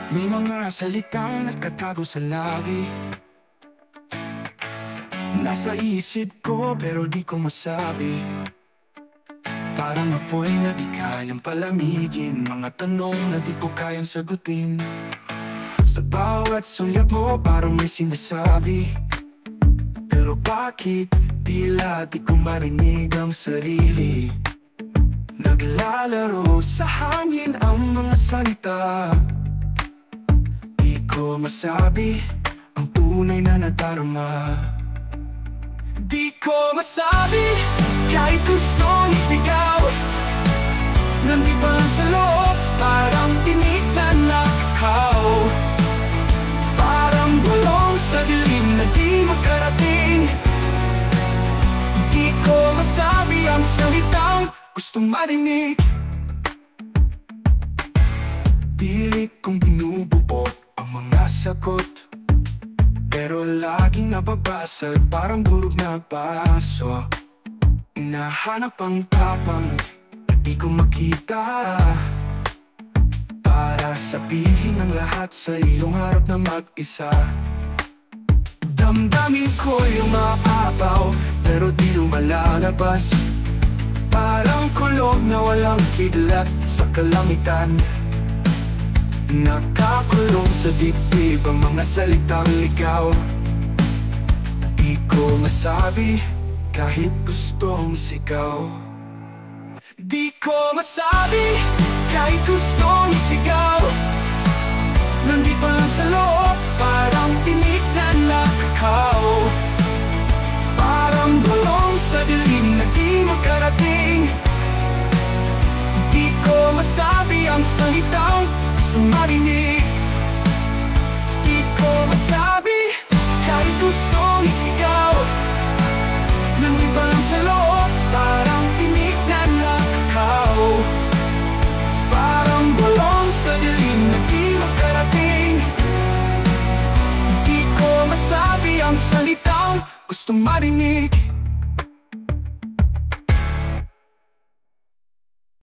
May mga salitang nagkatago sa labi, nasa isip ko pero di ko masabi. Parang apoy na di kayang palamigin, mga tanong na di ko kayang sagutin. Sa bawat sulyap mo parang may sinasabi, pero bakit tila di ko marinig ang sarili? Naglalaro sa hangin ang mga salita, di ko masabi ang tunay na nadarama. Di ko masabi kahit gustong isigaw, nandito lang sa loob, parang tinig na nakakaw. Parang bulong sa dilim na di makarating. Di ko masabi ang salitang gustong marinig. Pilit kong binubuo ang mga sagot, pero laging nababasag parang durog na baso. Hinahanap ang tapang na di ko makita, para sabihin ang lahat sa iyong harap na mag-isa. Damdamin ko yung maapaw pero di lumalabas, parang kulog na walang kidlat sa kalangitan. Nakakulong sa dibdib ang mga salitang ligaw. Di ko masabi kahit gustong sigaw. Di ko masabi kahit gustong sigaw, nandito lang sa loob, parang tinig na nakakaw. Parang bulong sa dilim na di makarating. Di ko masabi ang salitang gustong marinig. Di ko masabi kahit gustong isigaw, nandito lang sa loob, parang tinig na nakakaw. Parang bulong sa dilim na di makarating. Di ko masabi ang salitang gustong marinig.